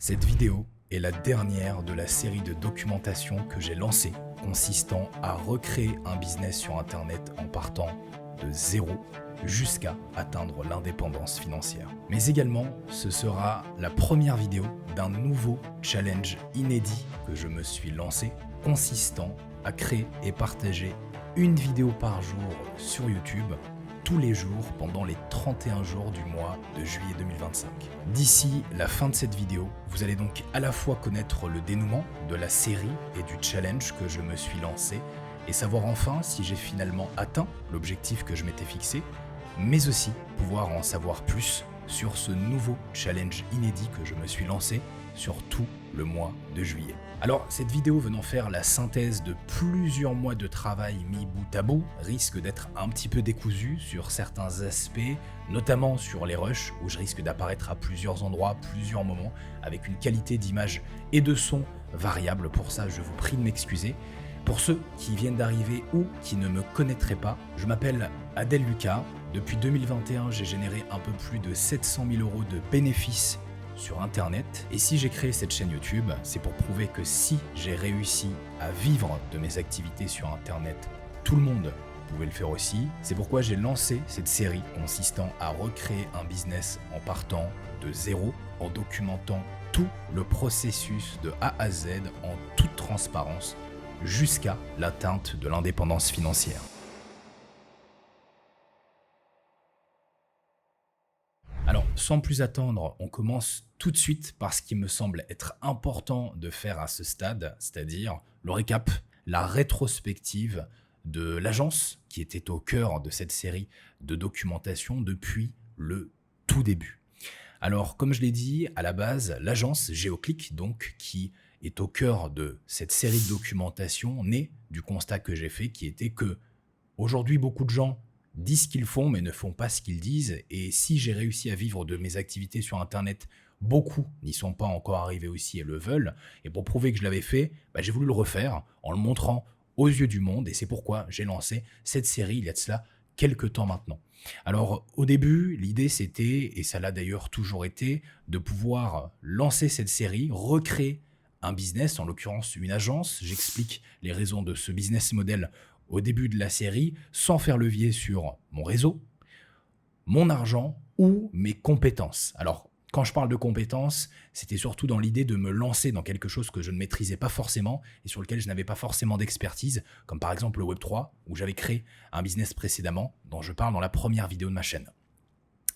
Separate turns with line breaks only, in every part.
Cette vidéo est la dernière de la série de documentation que j'ai lancée, consistant à recréer un business sur Internet en partant de zéro jusqu'à atteindre l'indépendance financière. Mais également, ce sera la première vidéo d'un nouveau challenge inédit que je me suis lancé, consistant à créer et partager une vidéo par jour sur YouTube tous les jours pendant les 31 jours du mois de juillet 2025. D'ici la fin de cette vidéo, vous allez donc à la fois connaître le dénouement de la série et du challenge que je me suis lancé et savoir enfin si j'ai finalement atteint l'objectif que je m'étais fixé, mais aussi pouvoir en savoir plus sur ce nouveau challenge inédit que je me suis lancé sur tout le mois de juillet. Alors, cette vidéo venant faire la synthèse de plusieurs mois de travail mis bout à bout risque d'être un petit peu décousue sur certains aspects, notamment sur les rushs où je risque d'apparaître à plusieurs endroits, plusieurs moments, avec une qualité d'image et de son variable. Pour ça, je vous prie de m'excuser. Pour ceux qui viennent d'arriver ou qui ne me connaîtraient pas, je m'appelle Adel Lucas. Depuis 2021, j'ai généré un peu plus de 700 000 € de bénéfices sur Internet. Et si j'ai créé cette chaîne YouTube, c'est pour prouver que si j'ai réussi à vivre de mes activités sur Internet, tout le monde pouvait le faire aussi. C'est pourquoi j'ai lancé cette série consistant à recréer un business en partant de zéro, en documentant tout le processus de A à Z en toute transparence jusqu'à l'atteinte de l'indépendance financière. Alors, sans plus attendre, on commence tout de suite par ce qui me semble être important de faire à ce stade, c'est-à-dire le récap, la rétrospective de l'agence qui était au cœur de cette série de documentation depuis le tout début. Alors, comme je l'ai dit, à la base, l'agence Géoclick, donc, qui est au cœur de cette série de documentation, naît du constat que j'ai fait, qui était que aujourd'hui, beaucoup de gens disent ce qu'ils font, mais ne font pas ce qu'ils disent. Et si j'ai réussi à vivre de mes activités sur Internet, beaucoup n'y sont pas encore arrivés aussi et le veulent. Et pour prouver que je l'avais fait, j'ai voulu le refaire en le montrant aux yeux du monde. Et c'est pourquoi j'ai lancé cette série il y a de cela quelques temps maintenant. Alors au début, l'idée c'était, et ça l'a d'ailleurs toujours été, de pouvoir lancer cette série, recréer un business, en l'occurrence une agence. J'explique les raisons de ce business model au début de la série, sans faire levier sur mon réseau, mon argent ou mes compétences. Alors, quand je parle de compétences, c'était surtout dans l'idée de me lancer dans quelque chose que je ne maîtrisais pas forcément et sur lequel je n'avais pas forcément d'expertise, comme par exemple le Web3, où j'avais créé un business précédemment, dont je parle dans la première vidéo de ma chaîne.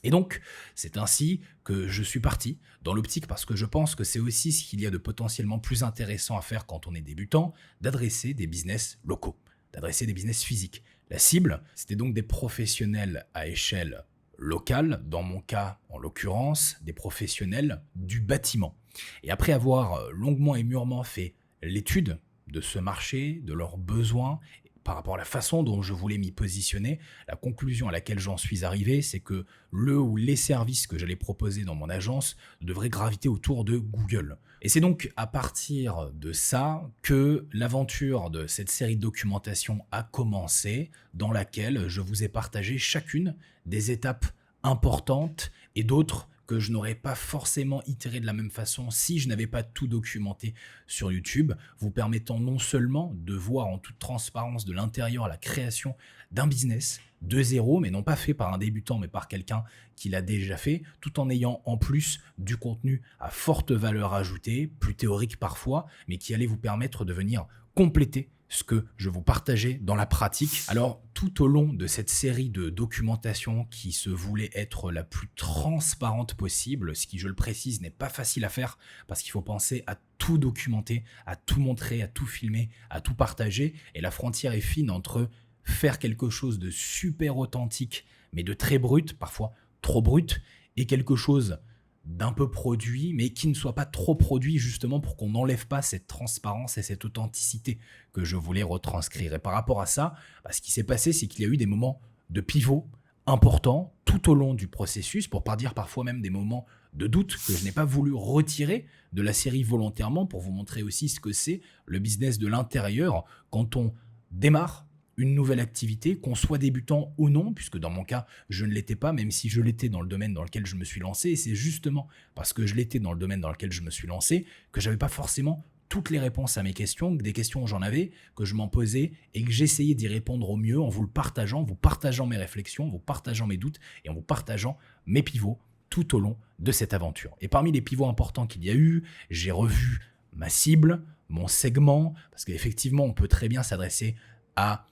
Et donc, c'est ainsi que je suis parti dans l'optique, parce que je pense que c'est aussi ce qu'il y a de potentiellement plus intéressant à faire quand on est débutant, d'adresser des business locaux, d'adresser des business physiques. La cible, c'était donc des professionnels à échelle locale, dans mon cas, en l'occurrence, des professionnels du bâtiment. Et après avoir longuement et mûrement fait l'étude de ce marché, de leurs besoins, par rapport à la façon dont je voulais m'y positionner, la conclusion à laquelle j'en suis arrivé, c'est que le ou les services que j'allais proposer dans mon agence devraient graviter autour de Google. Et c'est donc à partir de ça que l'aventure de cette série de documentation a commencé, dans laquelle je vous ai partagé chacune des étapes importantes et d'autres que je n'aurais pas forcément itéré de la même façon si je n'avais pas tout documenté sur YouTube, vous permettant non seulement de voir en toute transparence de l'intérieur la création d'un business de zéro, mais non pas fait par un débutant, mais par quelqu'un qui l'a déjà fait, tout en ayant en plus du contenu à forte valeur ajoutée, plus théorique parfois, mais qui allait vous permettre de venir compléter ce que je vous partageais dans la pratique. Alors, tout au long de cette série de documentation qui se voulait être la plus transparente possible, ce qui, je le précise, n'est pas facile à faire parce qu'il faut penser à tout documenter, à tout montrer, à tout filmer, à tout partager. Et la frontière est fine entre faire quelque chose de super authentique, mais de très brut, parfois trop brut, et quelque chose d'un peu produit, mais qui ne soit pas trop produit justement pour qu'on n'enlève pas cette transparence et cette authenticité que je voulais retranscrire. Et par rapport à ça, ce qui s'est passé, c'est qu'il y a eu des moments de pivot importants tout au long du processus, pour pas dire parfois même des moments de doute que je n'ai pas voulu retirer de la série volontairement, pour vous montrer aussi ce que c'est le business de l'intérieur quand on démarre, une nouvelle activité, qu'on soit débutant ou non, puisque dans mon cas, je ne l'étais pas, même si je l'étais dans le domaine dans lequel je me suis lancé. Et c'est justement parce que je l'étais dans le domaine dans lequel je me suis lancé que j'avais pas forcément toutes les réponses à mes questions, que des questions j'en avais, que je m'en posais et que j'essayais d'y répondre au mieux en vous le partageant, en vous partageant mes réflexions, en vous partageant mes doutes et en vous partageant mes pivots tout au long de cette aventure. Et parmi les pivots importants qu'il y a eu, j'ai revu ma cible, mon segment, parce qu'effectivement, on peut très bien s'adresser à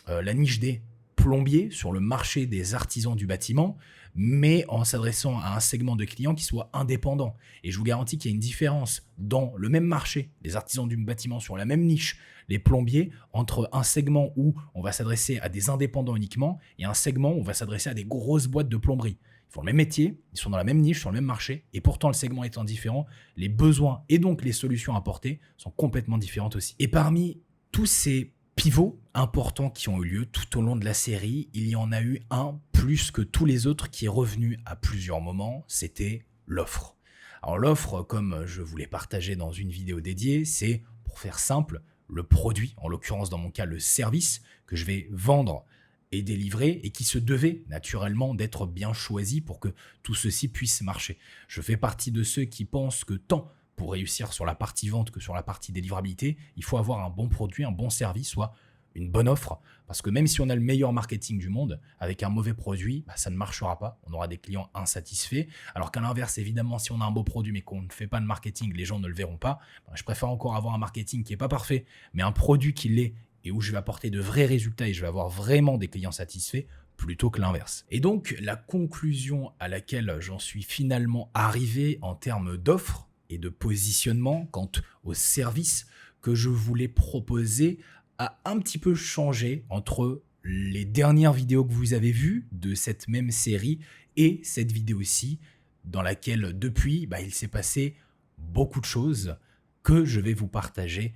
la niche des plombiers sur le marché des artisans du bâtiment, mais en s'adressant à un segment de clients qui soit indépendant. Et je vous garantis qu'il y a une différence dans le même marché, les artisans du bâtiment sur la même niche, les plombiers, entre un segment où on va s'adresser à des indépendants uniquement et un segment où on va s'adresser à des grosses boîtes de plomberie. Ils font le même métier, ils sont dans la même niche, sur le même marché, et pourtant le segment étant différent, les besoins et donc les solutions apportées sont complètement différentes aussi. Et parmi tous ces pivots importants qui ont eu lieu tout au long de la série, il y en a eu un plus que tous les autres qui est revenu à plusieurs moments, c'était l'offre. Alors l'offre, comme je vous l'ai partagé dans une vidéo dédiée, c'est, pour faire simple, le produit, en l'occurrence dans mon cas le service que je vais vendre et délivrer et qui se devait naturellement d'être bien choisi pour que tout ceci puisse marcher. Je fais partie de ceux qui pensent que tant pour réussir sur la partie vente que sur la partie délivrabilité, il faut avoir un bon produit, un bon service, soit une bonne offre. Parce que même si on a le meilleur marketing du monde, avec un mauvais produit, ça ne marchera pas. On aura des clients insatisfaits. Alors qu'à l'inverse, évidemment, si on a un beau produit mais qu'on ne fait pas de marketing, les gens ne le verront pas. Je préfère encore avoir un marketing qui n'est pas parfait, mais un produit qui l'est et où je vais apporter de vrais résultats et je vais avoir vraiment des clients satisfaits, plutôt que l'inverse. Et donc, la conclusion à laquelle j'en suis finalement arrivé en termes d'offres et de positionnement quant au service que je voulais proposer a un petit peu changé entre les dernières vidéos que vous avez vues de cette même série et cette vidéo-ci, dans laquelle depuis, il s'est passé beaucoup de choses que je vais vous partager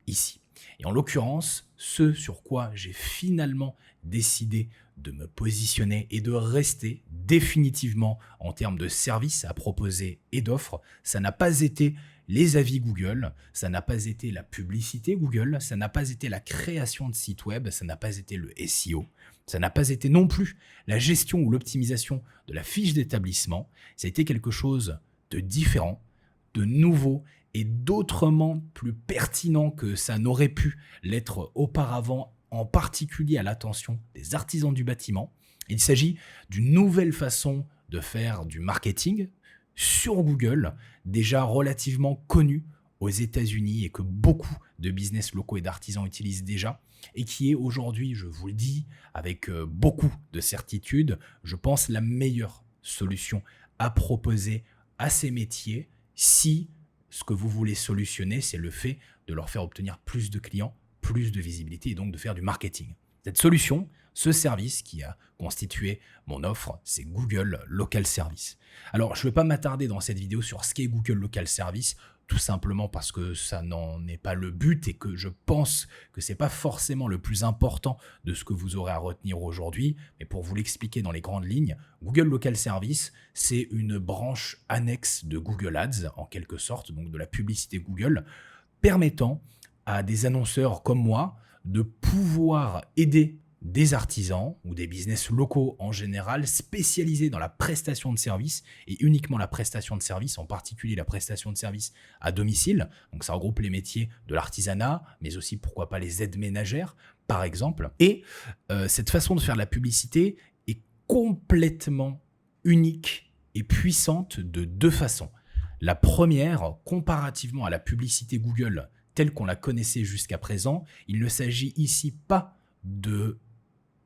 ici. Et en l'occurrence, ce sur quoi j'ai finalement décidé de me positionner et de rester définitivement en termes de services à proposer et d'offres, ça n'a pas été les avis Google, ça n'a pas été la publicité Google, ça n'a pas été la création de sites web, ça n'a pas été le SEO, ça n'a pas été non plus la gestion ou l'optimisation de la fiche d'établissement, ça a été quelque chose de différent, de nouveau et d'autrement plus pertinent que ça n'aurait pu l'être auparavant, en particulier à l'attention des artisans du bâtiment. Il s'agit d'une nouvelle façon de faire du marketing sur Google, déjà relativement connu aux États-Unis et que beaucoup de business locaux et d'artisans utilisent déjà, et qui est aujourd'hui, je vous le dis, avec beaucoup de certitude, je pense la meilleure solution à proposer à ces métiers si ce que vous voulez solutionner, c'est le fait de leur faire obtenir plus de clients, plus de visibilité et donc de faire du marketing. Cette solution, ce service qui a constitué mon offre, c'est Google Local Service. Alors, je ne vais pas m'attarder dans cette vidéo sur ce qu'est Google Local Service, tout simplement parce que ça n'en est pas le but et que je pense que ce n'est pas forcément le plus important de ce que vous aurez à retenir aujourd'hui. Mais pour vous l'expliquer dans les grandes lignes, Google Local Service, c'est une branche annexe de Google Ads, en quelque sorte, donc de la publicité Google, permettant à des annonceurs comme moi de pouvoir aider des artisans ou des business locaux en général spécialisés dans la prestation de services et uniquement la prestation de services, en particulier la prestation de services à domicile. Donc ça regroupe les métiers de l'artisanat, mais aussi pourquoi pas les aides ménagères par exemple. Et cette façon de faire de la publicité est complètement unique et puissante de deux façons. La première, comparativement à la publicité Google telle qu'on la connaissait jusqu'à présent, il ne s'agit ici pas de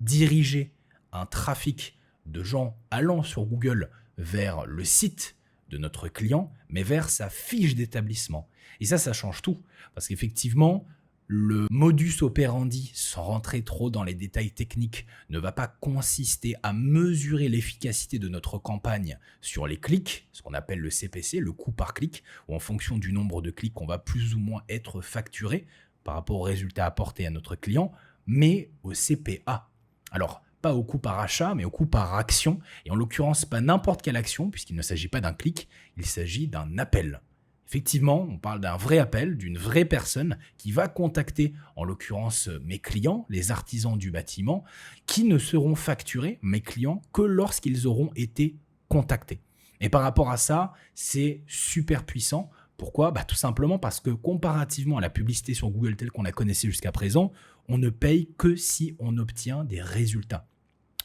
diriger un trafic de gens allant sur Google vers le site de notre client, mais vers sa fiche d'établissement. Et ça change tout. Parce qu'effectivement, le modus operandi, sans rentrer trop dans les détails techniques, ne va pas consister à mesurer l'efficacité de notre campagne sur les clics, ce qu'on appelle le CPC, le coût par clic, où en fonction du nombre de clics, on va plus ou moins être facturé par rapport aux résultats apportés à notre client, mais au CPA. Alors, pas au coût par achat, mais au coût par action, et en l'occurrence, pas n'importe quelle action, puisqu'il ne s'agit pas d'un clic, il s'agit d'un appel. Effectivement, on parle d'un vrai appel, d'une vraie personne qui va contacter, en l'occurrence, mes clients, les artisans du bâtiment, qui ne seront facturés, mes clients, que lorsqu'ils auront été contactés. Et par rapport à ça, c'est super puissant. Pourquoi? Tout simplement parce que comparativement à la publicité sur Google telle qu'on la connaissait jusqu'à présent, on ne paye que si on obtient des résultats.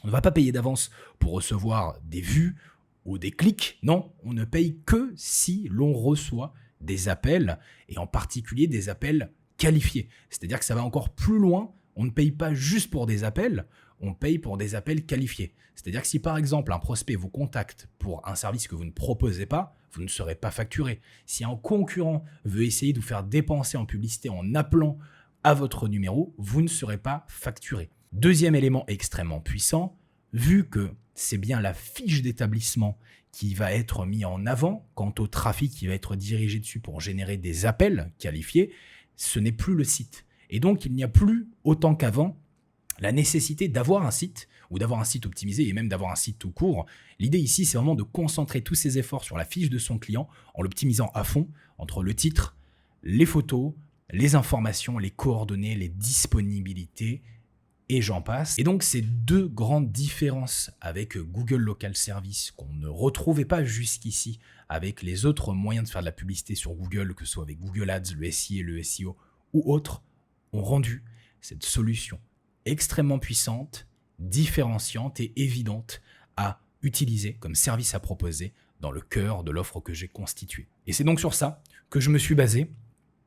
On ne va pas payer d'avance pour recevoir des vues ou des clics. Non, on ne paye que si l'on reçoit des appels et en particulier des appels qualifiés. C'est-à-dire que ça va encore plus loin. On ne paye pas juste pour des appels, on paye pour des appels qualifiés. C'est-à-dire que si par exemple un prospect vous contacte pour un service que vous ne proposez pas, vous ne serez pas facturé. Si un concurrent veut essayer de vous faire dépenser en publicité en appelant à votre numéro, vous ne serez pas facturé. Deuxième élément extrêmement puissant, vu que c'est bien la fiche d'établissement qui va être mis en avant quant au trafic qui va être dirigé dessus pour générer des appels qualifiés, ce n'est plus le site. Et donc, il n'y a plus, autant qu'avant, la nécessité d'avoir un site ou d'avoir un site optimisé et même d'avoir un site tout court. L'idée ici, c'est vraiment de concentrer tous ses efforts sur la fiche de son client en l'optimisant à fond entre le titre, les photos, les informations, les coordonnées, les disponibilités et j'en passe. Et donc, ces deux grandes différences avec Google Local Service qu'on ne retrouvait pas jusqu'ici avec les autres moyens de faire de la publicité sur Google, que ce soit avec Google Ads, le SI et le SEO ou autres, ont rendu cette solution extrêmement puissante, différenciante et évidente à utiliser comme service à proposer dans le cœur de l'offre que j'ai constituée. Et c'est donc sur ça que je me suis basé,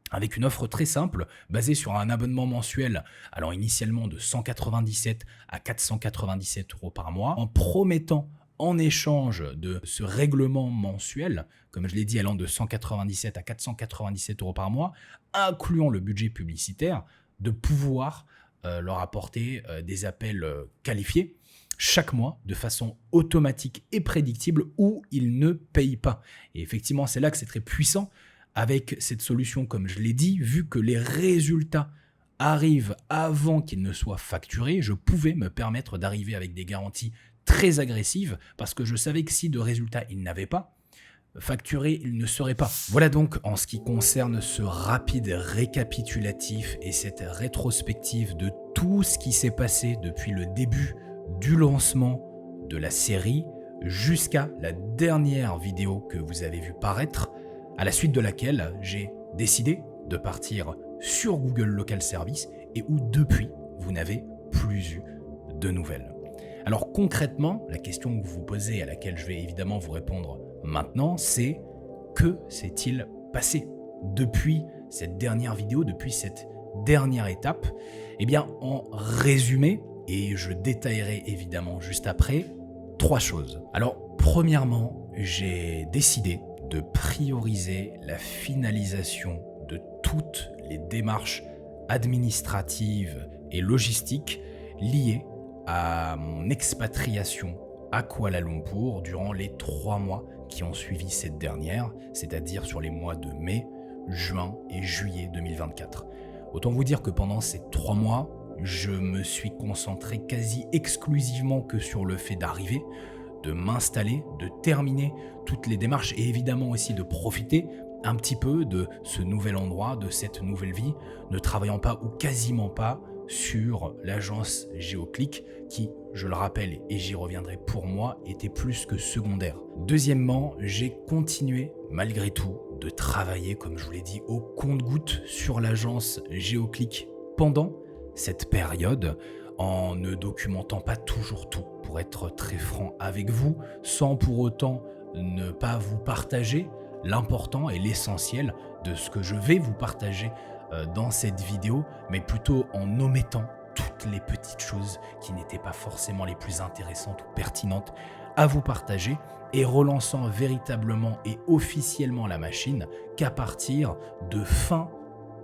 avec une offre très simple, basée sur un abonnement mensuel, allant initialement de 197 à 497 € par mois, en promettant en échange de ce règlement mensuel, comme je l'ai dit, allant de 197 à 497 € par mois, incluant le budget publicitaire, de pouvoir leur apporter des appels qualifiés chaque mois de façon automatique et prédictible où ils ne payent pas. Et effectivement, c'est là que c'est très puissant avec cette solution, comme je l'ai dit, vu que les résultats arrivent avant qu'ils ne soient facturés, je pouvais me permettre d'arriver avec des garanties très agressives parce que je savais que si de résultats ils n'avaient pas, facturés ils ne seraient pas. Voilà donc en ce qui concerne ce rapide récapitulatif et cette rétrospective de tout ce qui s'est passé depuis le début du lancement de la série jusqu'à la dernière vidéo que vous avez vue paraître, à la suite de laquelle j'ai décidé de partir sur Google Local Service et où depuis, vous n'avez plus eu de nouvelles. Alors concrètement, la question que vous vous posez, à laquelle je vais évidemment vous répondre maintenant, c'est que s'est-il passé depuis cette dernière vidéo, depuis cette dernière étape? Eh bien, en résumé, et je détaillerai évidemment juste après, 3 choses. Alors, premièrement, j'ai décidé de prioriser la finalisation de toutes les démarches administratives et logistiques liées à mon expatriation à Kuala Lumpur durant les 3 mois qui ont suivi cette dernière, c'est-à-dire sur les mois de mai, juin et juillet 2024. Autant vous dire que pendant ces 3 mois, je me suis concentré quasi exclusivement que sur le fait d'arriver, de m'installer, de terminer toutes les démarches et évidemment aussi de profiter un petit peu de ce nouvel endroit, de cette nouvelle vie, ne travaillant pas ou quasiment pas sur l'agence Géoclick qui, je le rappelle et j'y reviendrai pour moi, était plus que secondaire. Deuxièmement, j'ai continué malgré tout de travailler, comme je vous l'ai dit, au compte-gouttes sur l'agence Géoclick pendant cette période, en ne documentant pas toujours tout, pour être très franc avec vous, sans pour autant ne pas vous partager l'important et l'essentiel de ce que je vais vous partager dans cette vidéo, mais plutôt en omettant toutes les petites choses qui n'étaient pas forcément les plus intéressantes ou pertinentes à vous partager, et relançant véritablement et officiellement la machine qu'à partir de fin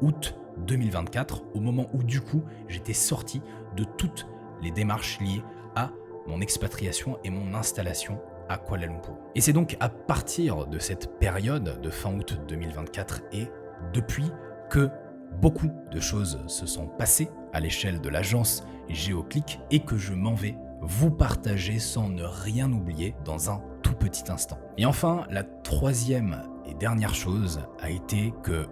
août 2024, au moment où du coup j'étais sorti de toutes les démarches liées à mon expatriation et mon installation à Kuala Lumpur. Et c'est donc à partir de cette période de fin août 2024 et depuis que beaucoup de choses se sont passées à l'échelle de l'agence Géoclick et que je m'en vais vous partager sans ne rien oublier dans un tout petit instant. Et enfin, la troisième Et dernière chose a été que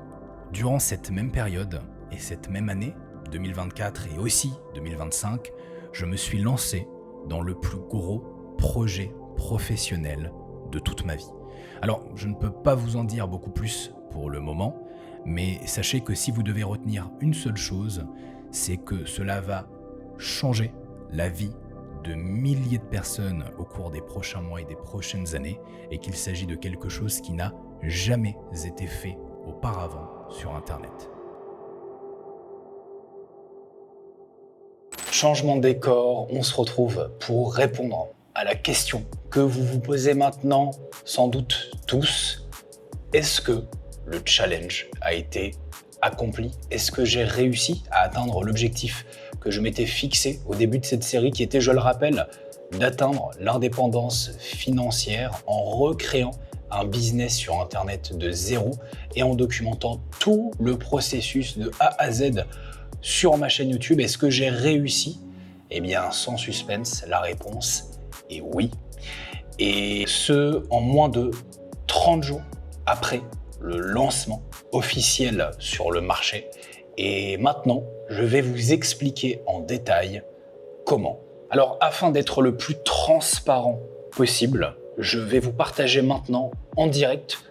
durant cette même période et cette même année, 2024 et aussi 2025, je me suis lancé dans le plus gros projet professionnel de toute ma vie. Alors, je ne peux pas vous en dire beaucoup plus pour le moment, mais sachez que si vous devez retenir une seule chose, c'est que cela va changer la vie de milliers de personnes au cours des prochains mois et des prochaines années, et qu'il s'agit de quelque chose qui n'a jamais été fait auparavant sur Internet.
Changement de décor, on se retrouve pour répondre à la question que vous vous posez maintenant, sans doute tous. Est-ce que le challenge a été accompli? Est-ce que j'ai réussi à atteindre l'objectif que je m'étais fixé au début de cette série qui était, je le rappelle, d'atteindre l'indépendance financière en recréant un business sur Internet de zéro et en documentant tout le processus de A à Z sur ma chaîne YouTube? Est-ce que j'ai réussi? Eh bien, sans suspense, la réponse est oui. Et ce, en moins de 30 jours après le lancement officiel sur le marché. Et maintenant, je vais vous expliquer en détail comment. Alors, afin d'être le plus transparent possible, je vais vous partager maintenant en direct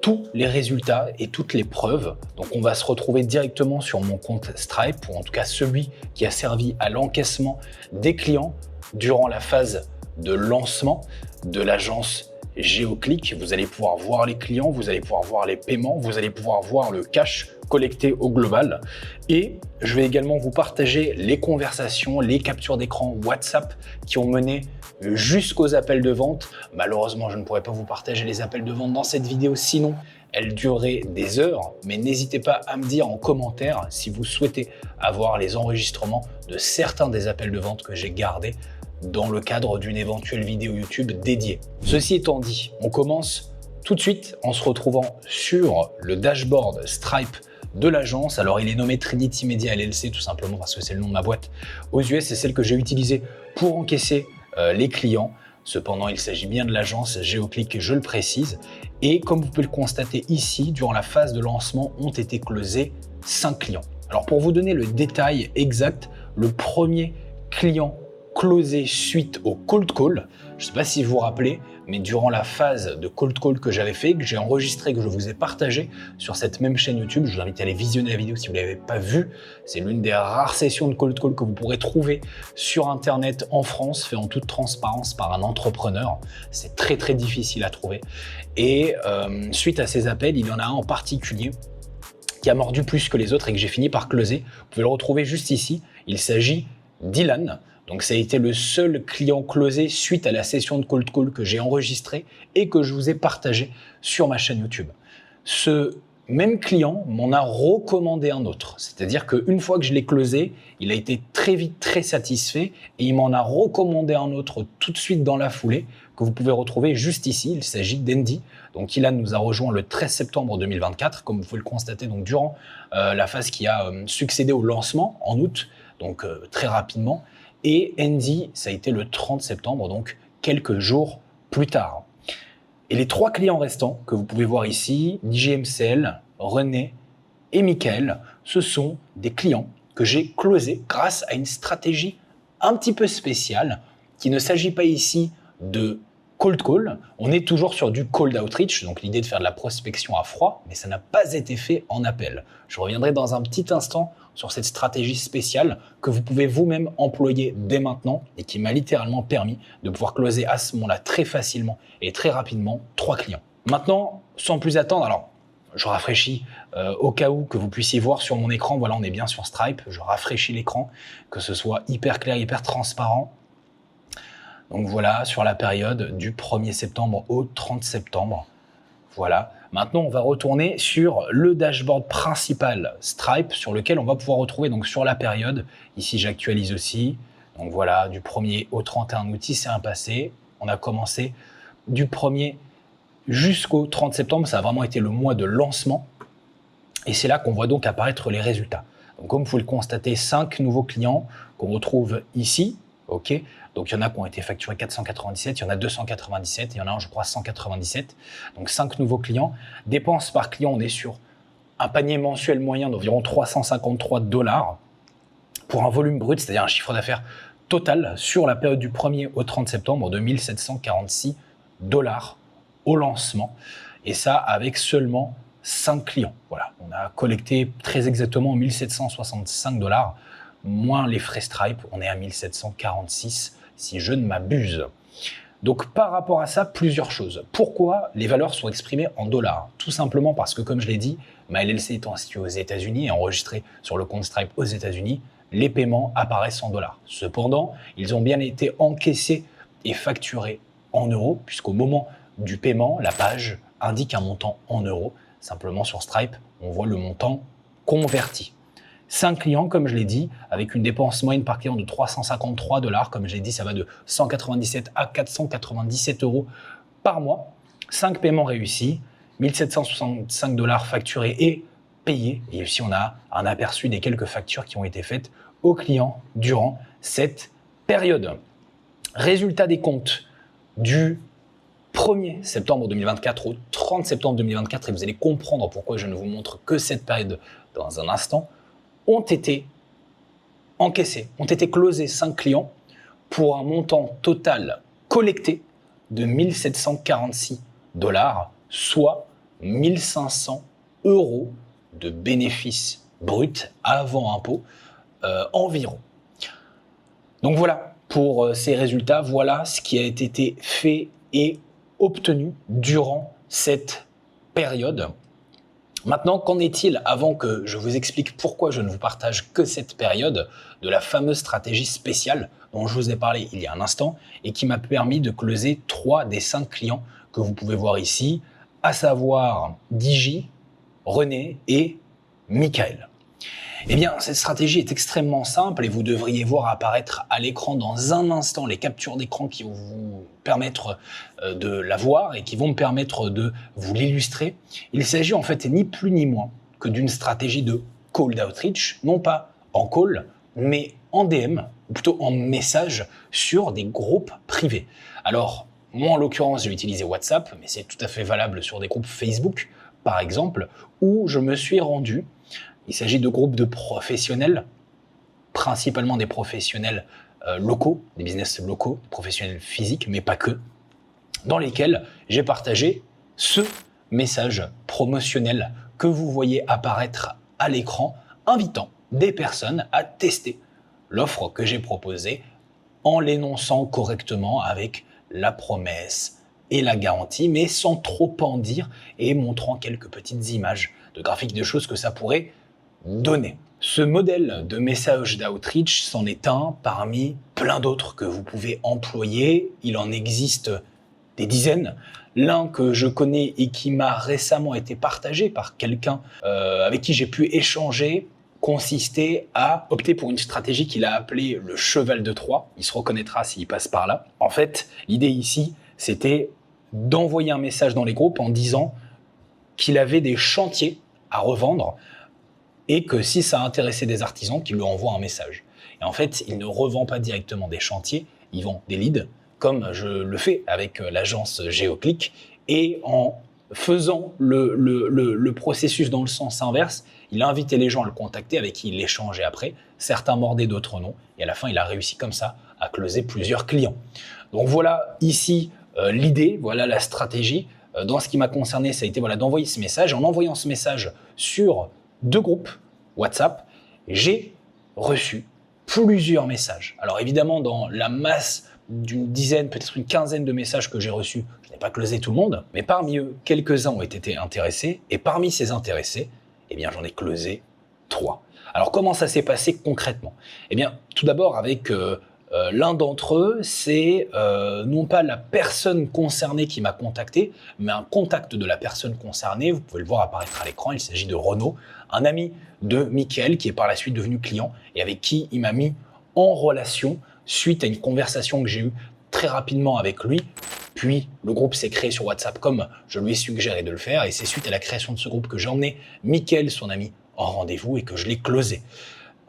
tous les résultats et toutes les preuves. Donc on va se retrouver directement sur mon compte Stripe, ou en tout cas celui qui a servi à l'encaissement des clients durant la phase de lancement de l'agence Géoclick. Vous allez pouvoir voir les clients, vous allez pouvoir voir les paiements, vous allez pouvoir voir le cash collecté au global. Et je vais également vous partager les conversations, les captures d'écran WhatsApp qui ont mené jusqu'aux appels de vente. Malheureusement, je ne pourrais pas vous partager les appels de vente dans cette vidéo, sinon elle durerait des heures. Mais n'hésitez pas à me dire en commentaire si vous souhaitez avoir les enregistrements de certains des appels de vente que j'ai gardés dans le cadre d'une éventuelle vidéo YouTube dédiée. Ceci étant dit, on commence tout de suite en se retrouvant sur le dashboard Stripe de l'agence. Alors il est nommé Trinity Media LLC tout simplement parce que c'est le nom de ma boîte aux US, c'est celle que j'ai utilisée pour encaisser les clients. Cependant, il s'agit bien de l'agence Géoclick, je le précise. Et comme vous pouvez le constater ici, durant la phase de lancement, ont été closés 5 clients. Alors pour vous donner le détail exact, le premier client closé suite au cold call, je ne sais pas si vous vous rappelez, mais durant la phase de cold call que j'avais fait, que j'ai enregistré, que je vous ai partagé sur cette même chaîne YouTube, je vous invite à aller visionner la vidéo si vous ne l'avez pas vue. C'est l'une des rares sessions de cold call que vous pourrez trouver sur Internet en France, fait en toute transparence par un entrepreneur. C'est très très difficile à trouver. Et suite à ces appels, il y en a un en particulier qui a mordu plus que les autres et que j'ai fini par closer. Vous pouvez le retrouver juste ici. Il s'agit d'Ilan. Donc ça a été le seul client closé suite à la session de cold call que j'ai enregistrée et que je vous ai partagé sur ma chaîne YouTube. Ce même client m'en a recommandé un autre. C'est-à-dire qu'une fois que je l'ai closé, il a été très vite très satisfait et il m'en a recommandé un autre tout de suite dans la foulée que vous pouvez retrouver juste ici. Il s'agit d'Andy. Donc Ilan nous a rejoint le 13 septembre 2024, comme vous pouvez le constater donc durant la phase qui a succédé au lancement en août, donc très rapidement. Et Andy, ça a été le 30 septembre, donc quelques jours plus tard. Et les 3 clients restants que vous pouvez voir ici, DJMCL, René et Michael, ce sont des clients que j'ai closés grâce à une stratégie un petit peu spéciale, qui ne s'agit pas ici de cold call, on est toujours sur du cold outreach, donc l'idée de faire de la prospection à froid, mais ça n'a pas été fait en appel. Je reviendrai dans un petit instant sur cette stratégie spéciale que vous pouvez vous-même employer dès maintenant et qui m'a littéralement permis de pouvoir closer à ce moment-là très facilement et très rapidement 3 clients. Maintenant, sans plus attendre, alors je rafraîchis au cas où que vous puissiez voir sur mon écran, voilà, on est bien sur Stripe, je rafraîchis l'écran, que ce soit hyper clair, hyper transparent. Donc voilà, sur la période du 1er septembre au 30 septembre. Voilà. Maintenant, on va retourner sur le dashboard principal Stripe sur lequel on va pouvoir retrouver donc sur la période. Ici, j'actualise aussi. Donc voilà, du 1er au 31 août, il s'est un passé. On a commencé du 1er jusqu'au 30 septembre. Ça a vraiment été le mois de lancement. Et c'est là qu'on voit donc apparaître les résultats. Donc comme vous pouvez le constater, 5 nouveaux clients qu'on retrouve ici. Ok, Donc il y en a qui ont été facturés 497, il y en a 297, il y en a un je crois 197. Donc 5 nouveaux clients. Dépenses par client, on est sur un panier mensuel moyen d'environ 353 $ pour un volume brut, c'est-à-dire un chiffre d'affaires total sur la période du 1er au 30 septembre de 1746 $ au lancement. Et ça avec seulement 5 clients. Voilà, on a collecté très exactement 1765 $, moins les frais Stripe, on est à 1746 si je ne m'abuse. Donc par rapport à ça, plusieurs choses. Pourquoi les valeurs sont exprimées en dollars? Tout simplement parce que, comme je l'ai dit, ma LLC étant située aux États-Unis et enregistrée sur le compte Stripe aux États-Unis, les paiements apparaissent en dollars. Cependant, ils ont bien été encaissés et facturés en euros, puisqu'au moment du paiement, la page indique un montant en euros. Simplement sur Stripe, on voit le montant converti. 5 clients, comme je l'ai dit, avec une dépense moyenne par client de 353 $. Comme je l'ai dit, ça va de 197 à 497 € par mois. 5 paiements réussis, 1765 $ facturés et payés. Et ici, on a un aperçu des quelques factures qui ont été faites aux clients durant cette période. Résultat des comptes du 1er septembre 2024 au 30 septembre 2024, et vous allez comprendre pourquoi je ne vous montre que cette période dans un instant, ont été encaissés, ont été closés 5 clients pour un montant total collecté de 1746 $, soit 1500 € de bénéfices bruts avant impôt environ. Donc voilà pour ces résultats, voilà ce qui a été fait et obtenu durant cette période. Maintenant, qu'en est-il, avant que je vous explique pourquoi je ne vous partage que cette période, de la fameuse stratégie spéciale dont je vous ai parlé il y a un instant et qui m'a permis de closer 3 des 5 clients que vous pouvez voir ici, à savoir Digi, René et Michael. Eh bien, cette stratégie est extrêmement simple et vous devriez voir apparaître à l'écran dans un instant les captures d'écran qui vont vous permettre de la voir et qui vont me permettre de vous l'illustrer. Il s'agit en fait ni plus ni moins que d'une stratégie de cold outreach, non pas en call, mais en DM, ou plutôt en message sur des groupes privés. Alors, moi en l'occurrence, j'ai utilisé WhatsApp, mais c'est tout à fait valable sur des groupes Facebook, par exemple, où je me suis rendu. Il s'agit de groupes de professionnels, principalement des professionnels locaux, des business locaux, des professionnels physiques, mais pas que, dans lesquels j'ai partagé ce message promotionnel que vous voyez apparaître à l'écran, invitant des personnes à tester l'offre que j'ai proposée en l'énonçant correctement avec la promesse et la garantie, mais sans trop en dire et montrant quelques petites images de graphiques, de choses que ça pourrait donner. Ce modèle de message d'outreach c'en est un parmi plein d'autres que vous pouvez employer. Il en existe des dizaines. L'un que je connais et qui m'a récemment été partagé par quelqu'un avec qui j'ai pu échanger consistait à opter pour une stratégie qu'il a appelée le cheval de Troie. Il se reconnaîtra s'il passe par là. En fait, l'idée ici, c'était d'envoyer un message dans les groupes en disant qu'il avait des chantiers à revendre et que si ça intéressait des artisans, qu'il lui envoie un message. Et en fait, il ne revend pas directement des chantiers, il vend des leads, comme je le fais avec l'agence Géoclick, et en faisant le processus dans le sens inverse, il a invité les gens à le contacter, avec qui il échangeait après. Certains mordaient, d'autres non. Et à la fin, il a réussi comme ça à closer plusieurs clients. Donc voilà ici l'idée, voilà la stratégie. Dans ce qui m'a concerné, ça a été d'envoyer ce message. En envoyant ce message sur 2 groupes WhatsApp, j'ai reçu plusieurs messages. Alors évidemment, dans la masse d'une dizaine, peut-être une quinzaine de messages que j'ai reçus, je n'ai pas closé tout le monde, mais parmi eux, quelques-uns ont été intéressés, et parmi ces intéressés, eh bien, j'en ai closé 3. Alors comment ça s'est passé concrètement? Eh bien, tout d'abord avec l'un d'entre eux, c'est non pas la personne concernée qui m'a contacté, mais un contact de la personne concernée. Vous pouvez le voir apparaître à l'écran. Il s'agit de Renaud, un ami de Michael qui est par la suite devenu client et avec qui il m'a mis en relation suite à une conversation que j'ai eue très rapidement avec lui. Puis le groupe s'est créé sur WhatsApp comme je lui ai suggéré de le faire et c'est suite à la création de ce groupe que j'ai emmené Michael, son ami, en rendez-vous et que je l'ai closé.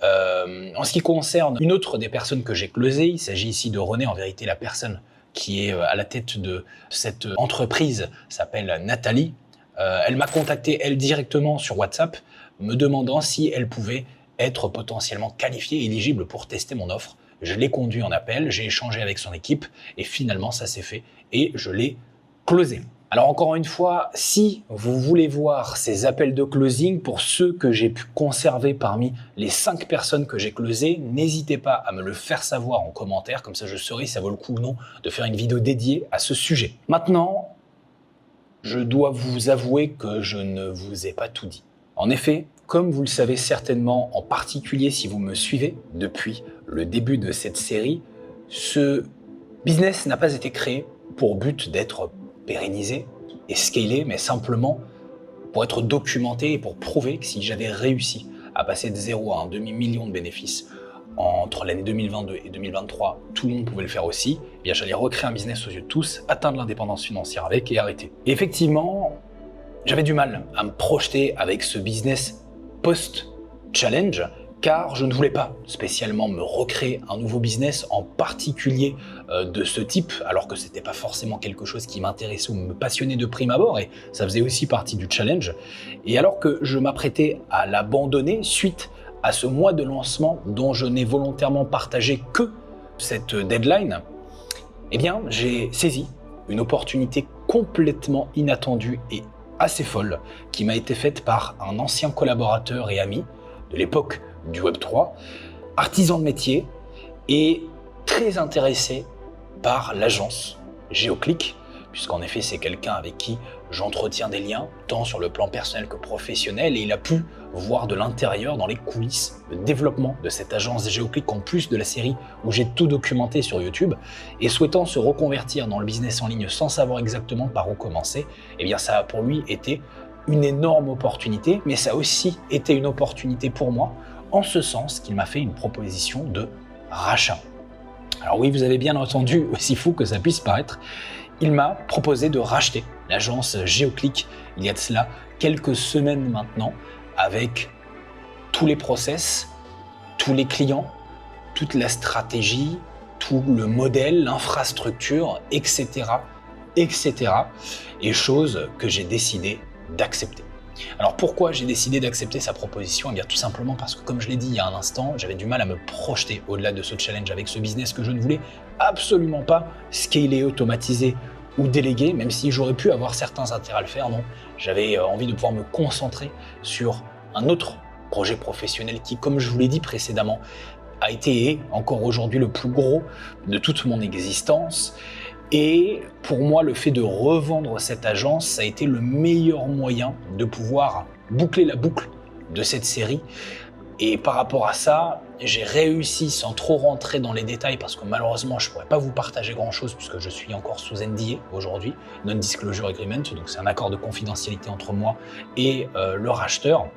En ce qui concerne une autre des personnes que j'ai closées, il s'agit ici de René. En vérité, la personne qui est à la tête de cette entreprise s'appelle Nathalie. Elle m'a contacté, elle, directement sur WhatsApp, me demandant si elle pouvait être potentiellement qualifiée, éligible pour tester mon offre. Je l'ai conduit en appel, j'ai échangé avec son équipe et finalement ça s'est fait et je l'ai closé. Alors encore une fois, si vous voulez voir ces appels de closing, pour ceux que j'ai pu conserver parmi les 5 personnes que j'ai closées, n'hésitez pas à me le faire savoir en commentaire, comme ça je saurai si ça vaut le coup ou non de faire une vidéo dédiée à ce sujet. Maintenant, je dois vous avouer que je ne vous ai pas tout dit. En effet, comme vous le savez certainement, en particulier si vous me suivez depuis le début de cette série, ce business n'a pas été créé pour but d'être pérennisé et scalé, mais simplement pour être documenté et pour prouver que si j'avais réussi à passer de 0 à un demi-million de bénéfices entre l'année 2022 et 2023, tout le monde pouvait le faire aussi, eh bien j'allais recréer un business aux yeux de tous, atteindre l'indépendance financière avec et arrêter. Et effectivement, j'avais du mal à me projeter avec ce business post-challenge, car je ne voulais pas spécialement me recréer un nouveau business, en particulier de ce type, alors que c'était pas forcément quelque chose qui m'intéressait ou me passionnait de prime abord, et ça faisait aussi partie du challenge. Et alors que je m'apprêtais à l'abandonner suite à ce mois de lancement dont je n'ai volontairement partagé que cette deadline, eh bien j'ai saisi une opportunité complètement inattendue et assez folle qui m'a été faite par un ancien collaborateur et ami de l'époque du Web3, artisan de métier et très intéressé par l'agence Géoclick, puisqu'en effet c'est quelqu'un avec qui j'entretiens des liens tant sur le plan personnel que professionnel, et il a pu voir de l'intérieur, dans les coulisses, le développement de cette agence Géoclick, en plus de la série où j'ai tout documenté sur YouTube. Et souhaitant se reconvertir dans le business en ligne sans savoir exactement par où commencer, eh bien ça a pour lui été une énorme opportunité, mais ça a aussi été une opportunité pour moi, en ce sens qu'il m'a fait une proposition de rachat. Alors oui, vous avez bien entendu, aussi fou que ça puisse paraître, il m'a proposé de racheter l'agence Géoclick il y a de cela quelques semaines maintenant, avec tous les process, tous les clients, toute la stratégie, tout le modèle, l'infrastructure, etc., etc. Et chose que j'ai décidé d'accepter. Alors pourquoi j'ai décidé d'accepter sa proposition? Eh bien tout simplement parce que, comme je l'ai dit il y a un instant, j'avais du mal à me projeter au-delà de ce challenge avec ce business que je ne voulais absolument pas scaler, automatiser ou déléguer, même si j'aurais pu avoir certains intérêts à le faire. Non, j'avais envie de pouvoir me concentrer sur un autre projet professionnel qui, comme je vous l'ai dit précédemment, a été et est encore aujourd'hui le plus gros de toute mon existence. Et pour moi, le fait de revendre cette agence, ça a été le meilleur moyen de pouvoir boucler la boucle de cette série. Et par rapport à ça, j'ai réussi, sans trop rentrer dans les détails, parce que malheureusement, je ne pourrais pas vous partager grand-chose puisque je suis encore sous NDA aujourd'hui, Non-Disclosure Agreement, donc c'est un accord de confidentialité entre moi et le racheteur.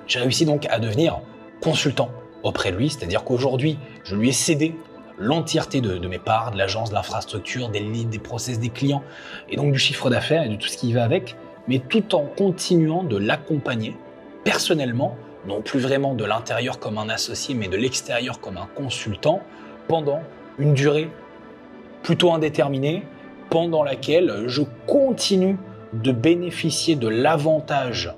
J'ai réussi donc à devenir consultant auprès de lui, c'est-à-dire qu'aujourd'hui, je lui ai cédé l'entièreté de mes parts, de l'agence, de l'infrastructure, des leads, des process des clients, et donc du chiffre d'affaires et de tout ce qui va avec, mais tout en continuant de l'accompagner personnellement, non plus vraiment de l'intérieur comme un associé, mais de l'extérieur comme un consultant, pendant une durée plutôt indéterminée, pendant laquelle je continue de bénéficier de l'avantage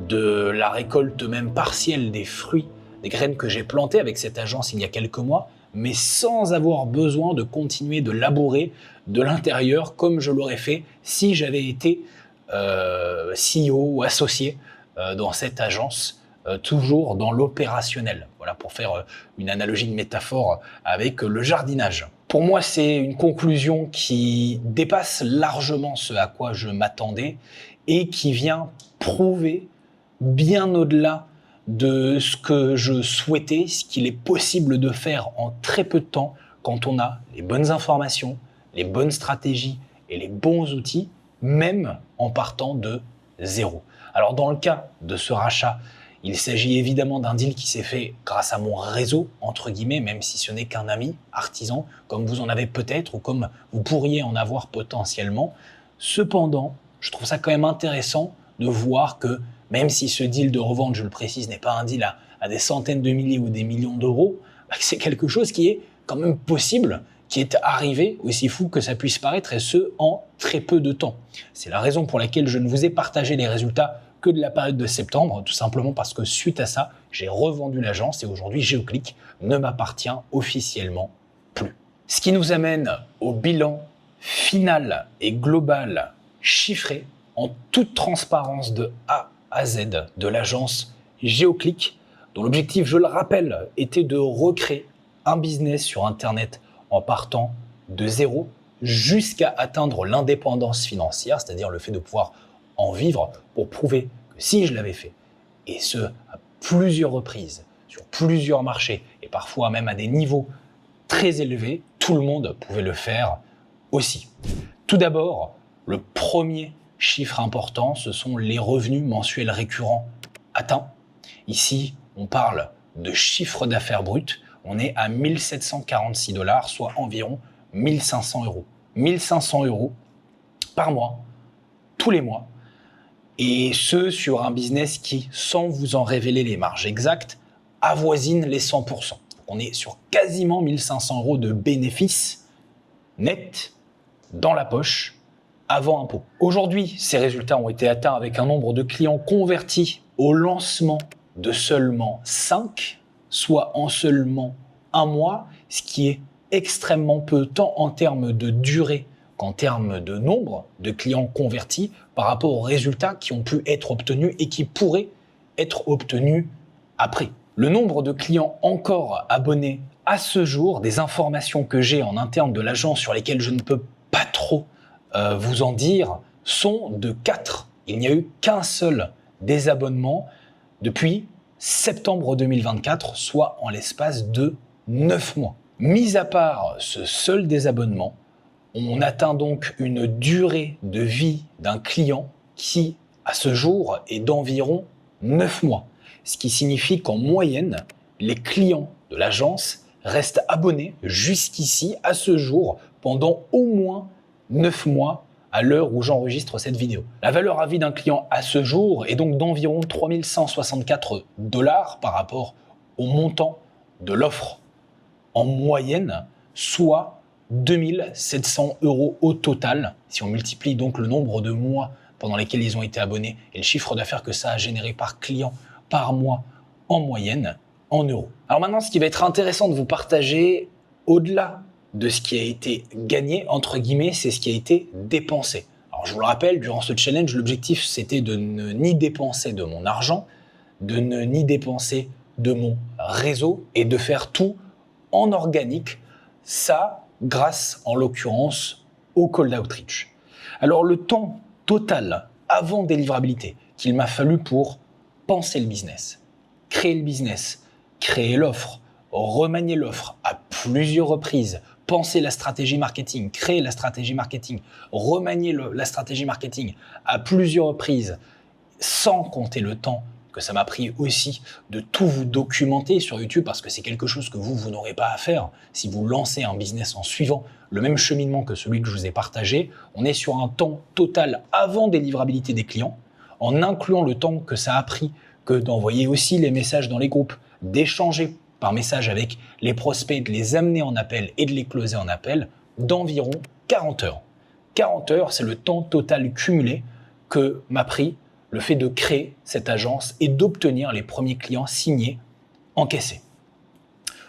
de la récolte même partielle des fruits, des graines que j'ai plantées avec cette agence il y a quelques mois, mais sans avoir besoin de continuer de labourer de l'intérieur comme je l'aurais fait si j'avais été CEO ou associé dans cette agence, toujours dans l'opérationnel. Voilà, pour faire une analogie, de métaphore avec le jardinage. Pour moi, c'est une conclusion qui dépasse largement ce à quoi je m'attendais et qui vient prouver bien au-delà de ce que je souhaitais, ce qu'il est possible de faire en très peu de temps quand on a les bonnes informations, les bonnes stratégies et les bons outils, même en partant de zéro. Alors dans le cas de ce rachat, il s'agit évidemment d'un deal qui s'est fait grâce à mon réseau, entre guillemets, même si ce n'est qu'un ami artisan, comme vous en avez peut-être ou comme vous pourriez en avoir potentiellement. Cependant, je trouve ça quand même intéressant de voir que même si ce deal de revente, je le précise, n'est pas un deal à à des centaines de milliers ou des millions d'euros, c'est quelque chose qui est quand même possible, qui est arrivé, aussi fou que ça puisse paraître, et ce, en très peu de temps. C'est la raison pour laquelle je ne vous ai partagé les résultats que de la période de septembre, tout simplement parce que suite à ça, j'ai revendu l'agence et aujourd'hui, Géoclick ne m'appartient officiellement plus. Ce qui nous amène au bilan final et global chiffré en toute transparence de A à Z de l'agence Géoclick, dont l'objectif, je le rappelle, était de recréer un business sur Internet en partant de zéro jusqu'à atteindre l'indépendance financière, c'est-à-dire le fait de pouvoir en vivre pour prouver que si je l'avais fait, et ce, à plusieurs reprises, sur plusieurs marchés, et parfois même à des niveaux très élevés, tout le monde pouvait le faire aussi. Tout d'abord, le premier chiffre important, ce sont les revenus mensuels récurrents atteints. Ici, on parle de chiffre d'affaires brut. On est à 1 746 $, soit environ 1 500 €. 1 500 € par mois, tous les mois. Et ce, sur un business qui, sans vous en révéler les marges exactes, avoisine les 100%. Donc on est sur quasiment 1 500 € de bénéfices nets dans la poche avant impôt. Aujourd'hui, ces résultats ont été atteints avec un nombre de clients convertis au lancement de seulement 5, soit en seulement un mois, ce qui est extrêmement peu, tant en termes de durée qu'en termes de nombre de clients convertis par rapport aux résultats qui ont pu être obtenus et qui pourraient être obtenus après. Le nombre de clients encore abonnés à ce jour, des informations que j'ai en interne de l'agence sur lesquelles je ne peux pas trop vous en dire, sont de 4. Il n'y a eu qu'un seul désabonnement depuis septembre 2024, soit en l'espace de 9 mois. Mis à part ce seul désabonnement, on atteint donc une durée de vie d'un client qui, à ce jour, est d'environ 9 mois. Ce qui signifie qu'en moyenne, les clients de l'agence restent abonnés jusqu'ici, à ce jour, pendant au moins 9 mois à l'heure où j'enregistre cette vidéo. La valeur à vie d'un client à ce jour est donc d'environ 3 164 $ par rapport au montant de l'offre en moyenne, soit 2 700 € au total, si on multiplie donc le nombre de mois pendant lesquels ils ont été abonnés et le chiffre d'affaires que ça a généré par client par mois en moyenne en euros. Alors maintenant, ce qui va être intéressant de vous partager, au-delà de ce qui a été gagné, entre guillemets, c'est ce qui a été dépensé. Alors je vous le rappelle, durant ce challenge, l'objectif c'était de ne ni dépenser de mon argent, de ne ni dépenser de mon réseau et de faire tout en organique, ça grâce en l'occurrence au Cold Outreach. Alors le temps total avant délivrabilité qu'il m'a fallu pour penser le business, créer l'offre, remanier l'offre à plusieurs reprises, penser la stratégie marketing, créer la stratégie marketing, remanier la stratégie marketing à plusieurs reprises, sans compter le temps que ça m'a pris aussi de tout vous documenter sur YouTube, parce que c'est quelque chose que vous n'aurez pas à faire si vous lancez un business en suivant le même cheminement que celui que je vous ai partagé. On est sur un temps total avant délivrabilité des clients, en incluant le temps que ça a pris que d'envoyer aussi les messages dans les groupes, d'échanger par message avec les prospects, de les amener en appel et de les closer en appel, d'environ 40 heures. 40 heures, c'est le temps total cumulé que m'a pris le fait de créer cette agence et d'obtenir les premiers clients signés, encaissés.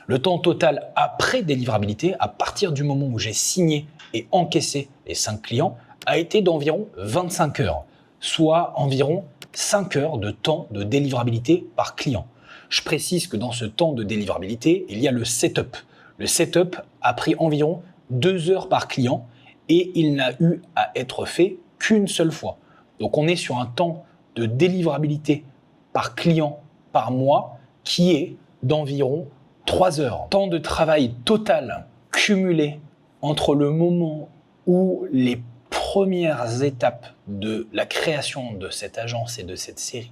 Le temps total après délivrabilité, à partir du moment où j'ai signé et encaissé les 5 clients, a été d'environ 25 heures, soit environ 5 heures de temps de délivrabilité par client. Je précise que dans ce temps de délivrabilité, il y a le setup. Le setup a pris environ 2 heures par client et il n'a eu à être fait qu'une seule fois. Donc on est sur un temps de délivrabilité par client par mois qui est d'environ 3 heures. Temps de travail total cumulé entre le moment où les premières étapes de la création de cette agence et de cette série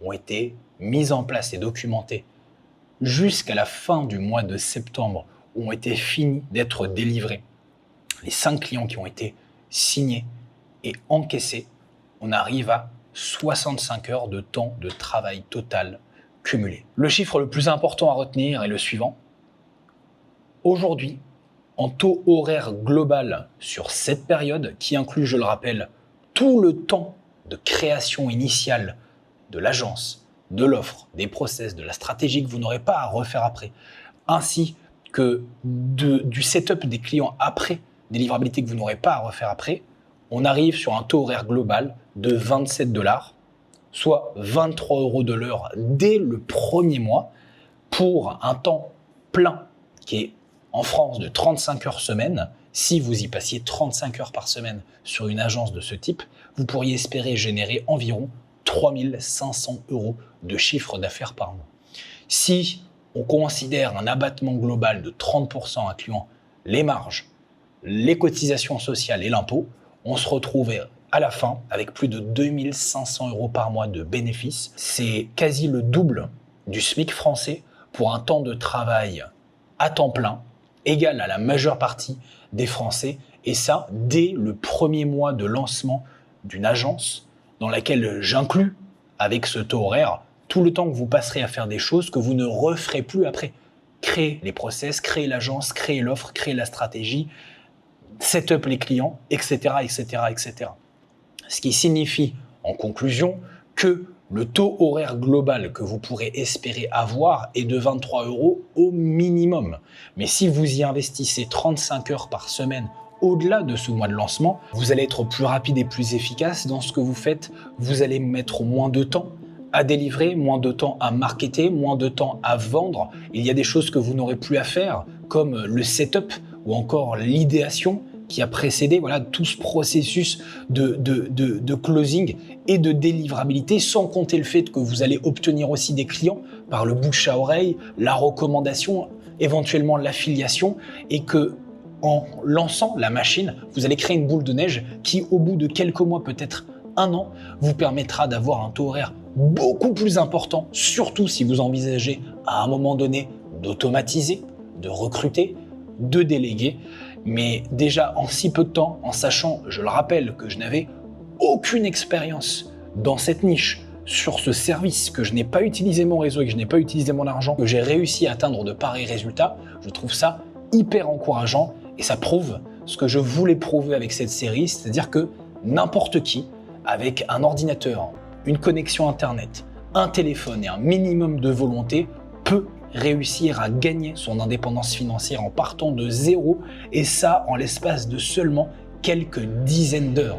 ont été mises en place et documentées jusqu'à la fin du mois de septembre où ont été finis d'être délivrés les 5 clients qui ont été signés et encaissés, on arrive à 65 heures de temps de travail total cumulés. Le chiffre le plus important à retenir est le suivant. Aujourd'hui, en taux horaire global sur cette période, qui inclut, je le rappelle, tout le temps de création initiale de l'agence, de l'offre, des process, de la stratégie que vous n'aurez pas à refaire après, ainsi que du setup des clients après, des livrabilités que vous n'aurez pas à refaire après, on arrive sur un taux horaire global de 27 $, soit 23 € de l'heure dès le premier mois, pour un temps plein qui est en France de 35 heures semaine. Si vous y passiez 35 heures par semaine sur une agence de ce type, vous pourriez espérer générer environ 3 500 € de chiffre d'affaires par mois. Si on considère un abattement global de 30% incluant les marges, les cotisations sociales et l'impôt, on se retrouve à la fin avec plus de 2 500 € par mois de bénéfices. C'est quasi le double du SMIC français pour un temps de travail à temps plein, égal à la majeure partie des Français, et ça dès le premier mois de lancement d'une agence dans laquelle j'inclus, avec ce taux horaire, tout le temps que vous passerez à faire des choses que vous ne referez plus après. Créer les process, créer l'agence, créer l'offre, créer la stratégie, set-up les clients, etc., etc., etc. Ce qui signifie, en conclusion, que le taux horaire global que vous pourrez espérer avoir est de 23 € au minimum. Mais si vous y investissez 35 heures par semaine au-delà de ce mois de lancement, vous allez être plus rapide et plus efficace dans ce que vous faites. Vous allez mettre moins de temps à délivrer, moins de temps à marketer, moins de temps à vendre. Il y a des choses que vous n'aurez plus à faire, comme le setup ou encore l'idéation qui a précédé tout ce processus de closing et de délivrabilité, sans compter le fait que vous allez obtenir aussi des clients par le bouche à oreille, la recommandation, éventuellement l'affiliation, et que en lançant la machine, vous allez créer une boule de neige qui, au bout de quelques mois, peut-être un an, vous permettra d'avoir un taux horaire beaucoup plus important, surtout si vous envisagez à un moment donné d'automatiser, de recruter, de déléguer. Mais déjà en si peu de temps, en sachant, je le rappelle, que je n'avais aucune expérience dans cette niche, sur ce service, que je n'ai pas utilisé mon réseau et que je n'ai pas utilisé mon argent, que j'ai réussi à atteindre de pareils résultats, je trouve ça hyper encourageant et ça prouve ce que je voulais prouver avec cette série, c'est-à-dire que n'importe qui, avec un ordinateur, une connexion internet, un téléphone et un minimum de volonté, peut réussir à gagner son indépendance financière en partant de zéro, et ça en l'espace de seulement quelques dizaines d'heures.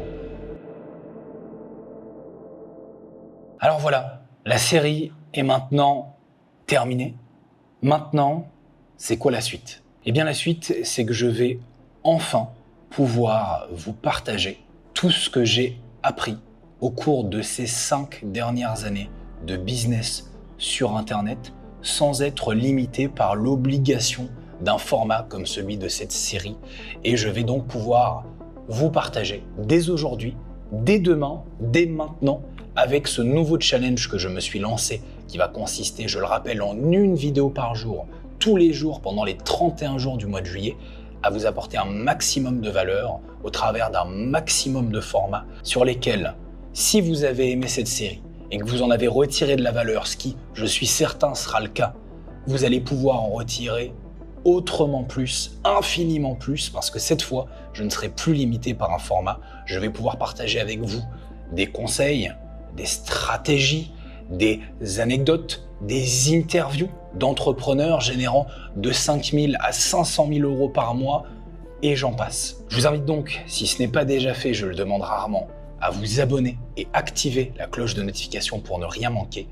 Alors voilà, la série est maintenant terminée. Maintenant, c'est quoi la suite ? Eh bien la suite, c'est que je vais enfin pouvoir vous partager tout ce que j'ai appris au cours de ces 5 dernières années de business sur Internet, sans être limité par l'obligation d'un format comme celui de cette série. Et je vais donc pouvoir vous partager dès aujourd'hui, dès demain, dès maintenant, avec ce nouveau challenge que je me suis lancé, qui va consister, je le rappelle, en une vidéo par jour, tous les jours pendant les 31 jours du mois de juillet, à vous apporter un maximum de valeur au travers d'un maximum de formats sur lesquels, si vous avez aimé cette série et que vous en avez retiré de la valeur, ce qui, je suis certain, sera le cas, vous allez pouvoir en retirer autrement plus, infiniment plus, parce que cette fois, je ne serai plus limité par un format. Je vais pouvoir partager avec vous des conseils, des stratégies, des anecdotes, des interviews d'entrepreneurs générant de 5 000 à 500 000 € par mois, et j'en passe. Je vous invite donc, si ce n'est pas déjà fait, je le demande rarement, à vous abonner et activer la cloche de notification pour ne rien manquer.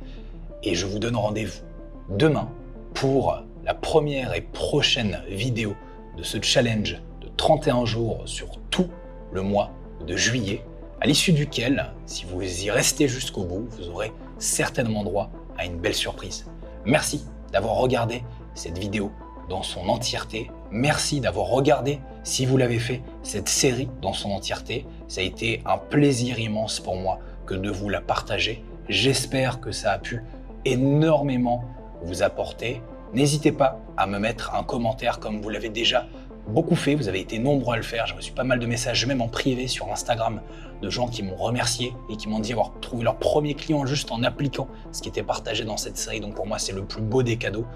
Et je vous donne rendez-vous demain pour la première et prochaine vidéo de ce challenge de 31 jours sur tout le mois de juillet, à l'issue duquel, si vous y restez jusqu'au bout, vous aurez certainement droit à une belle surprise. Merci d'avoir regardé cette vidéo dans son entièreté. Merci d'avoir regardé, si vous l'avez fait, cette série dans son entièreté. Ça a été un plaisir immense pour moi que de vous la partager. J'espère que ça a pu énormément vous apporter. N'hésitez pas à me mettre un commentaire comme vous l'avez déjà beaucoup fait, vous avez été nombreux à le faire. J'ai reçu pas mal de messages, même en privé sur Instagram, de gens qui m'ont remercié et qui m'ont dit avoir trouvé leur premier client juste en appliquant ce qui était partagé dans cette série. Donc pour moi, c'est le plus beau des cadeaux.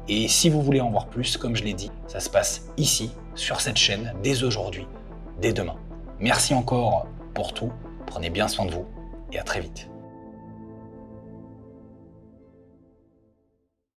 Et si vous voulez en voir plus, comme je l'ai dit, ça se passe ici, sur cette chaîne, dès aujourd'hui, dès demain. Merci encore pour tout, prenez bien soin de vous et à très vite.